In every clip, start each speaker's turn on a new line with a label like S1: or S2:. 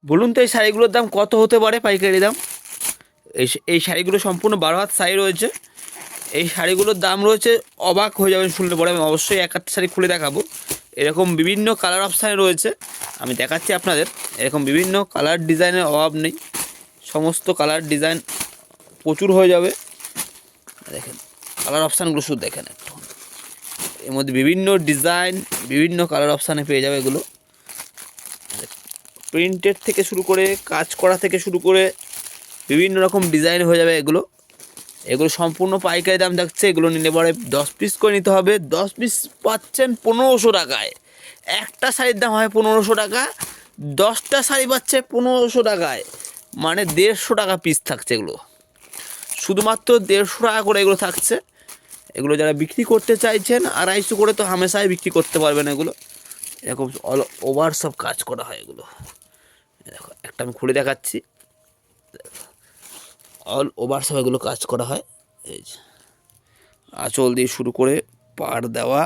S1: বলুন তো এই শাড়িগুলোর দাম কত হতে পারে পাইকারি দাম? এই শাড়িগুলো সম্পূর্ণ 12 হাত শাড়ি রয়েছে। এই শাড়িগুলোর দাম রয়েছে, অবাক হয়ে যাবেন শুনলে পরে। আমি অবশ্যই এক একটা শাড়ি খুলে দেখাবো। এরকম বিভিন্ন কালার অপশানে রয়েছে, আমি দেখাচ্ছি আপনাদের। এরকম বিভিন্ন কালার ডিজাইনের অভাব নেই, সমস্ত কালার ডিজাইন প্রচুর হয়ে যাবে। দেখেন কালার অপশানগুলো শুধু দেখেন একটু, এর মধ্যে বিভিন্ন ডিজাইন বিভিন্ন কালার অপশানে পেয়ে যাবে। এগুলো প্রিন্টেড থেকে শুরু করে কাজ করা থেকে শুরু করে বিভিন্ন রকম ডিজাইন হয়ে যাবে। এগুলো সম্পূর্ণ পাইকারি দাম থাকছে। এগুলো নিলে পরে 10 পিস করে নিতে হবে। 10 পিস পাচ্ছেন 1500 টাকায়। একটা শাড়ির দাম হয় 1500 টাকা, 10টা শাড়ি পাচ্ছে 1500 টাকায়, মানে 150 টাকা পিস থাকছে। এগুলো শুধুমাত্র 150 টাকা করে এগুলো থাকছে। এগুলো যারা বিক্রি করতে চাইছেন 250 করে তো হামেশাই বিক্রি করতে পারবেন। এগুলো এরকম অল ওভার সব কাজ করা হয়। এগুলো দেখো একটা আমি খুলে দেখাচ্ছি, অল ওভার সব এগুলো কাজ করা হয়। এই যে আঁচল দিয়ে শুরু করে পাড় দেওয়া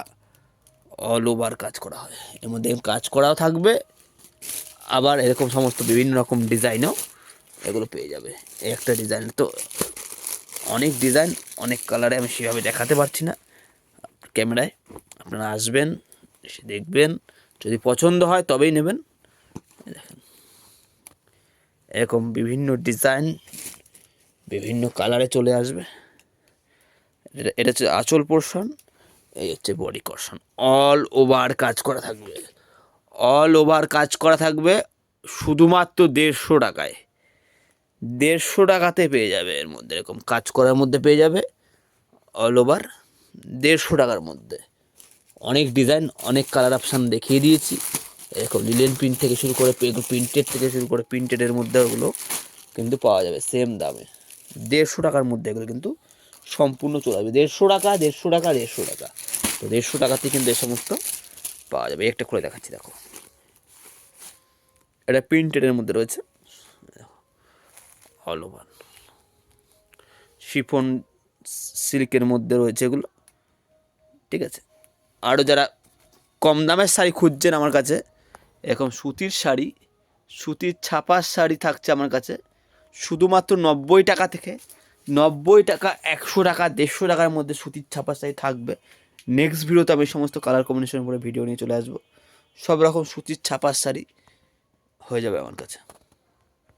S1: অল ওভার কাজ করা হয়। এর মধ্যে কাজ করাও থাকবে, আবার এরকম সমস্ত বিভিন্ন রকম ডিজাইনও এগুলো পেয়ে যাবে। এই একটা ডিজাইন তো অনেক ডিজাইন অনেক কালারে, আমি সেভাবে দেখাতে পারছি না ক্যামেরায়। আপনারা আসবেন, এসে দেখবেন, যদি পছন্দ হয় তবেই নেবেন। দেখেন এরকম বিভিন্ন ডিজাইন বিভিন্ন কালারে চলে আসবে। এটা হচ্ছে আঁচল পোর্শন, এই হচ্ছে বডি পোর্শন। অল ওভার কাজ করা থাকবে, অল ওভার কাজ করা থাকবে শুধুমাত্র 150 টাকায়। 150 টাকাতে পেয়ে যাবে। এর মধ্যে এরকম কাজ করার মধ্যে পেয়ে যাবে অল ওভার 150 টাকার মধ্যে। অনেক ডিজাইন অনেক কালার অপশান দেখিয়ে দিয়েছি। এরকম লিলেন প্রিন্ট থেকে শুরু করে প্রিন্টেড থেকে শুরু করে প্রিন্টেডের মধ্যে ওগুলো কিন্তু পাওয়া যাবে সেম দামে। 150 টাকার মধ্যে এগুলো কিন্তু সম্পূর্ণ চলে যাবে। 150 টাকা 150 টাকা 150 টাকা, তো 150 টাকাতে কিন্তু এই সমস্ত পাওয়া যাবে। একটা করে দেখাচ্ছি, দেখো এটা প্রিন্টেডের মধ্যে রয়েছে, অল ওভার শিফন সিল্কের মধ্যে রয়েছে এগুলো। ঠিক আছে, আরও যারা কম দামের শাড়ি খুঁজছেন আমার কাছে, এরকম সুতির শাড়ি, সুতির ছাপার শাড়ি থাকছে আমার কাছে শুধুমাত্র 90 টাকা থেকে। 90 টাকা 100 টাকা 150 টাকার মধ্যে সুতির ছাপার শাড়ি থাকবে। নেক্সট ভিডিওতে আমি সমস্ত কালার কম্বিনেশনের উপরে ভিডিও নিয়ে চলে আসবো। সব রকম সুতির ছাপার শাড়ি হয়ে যাবে আমার কাছে।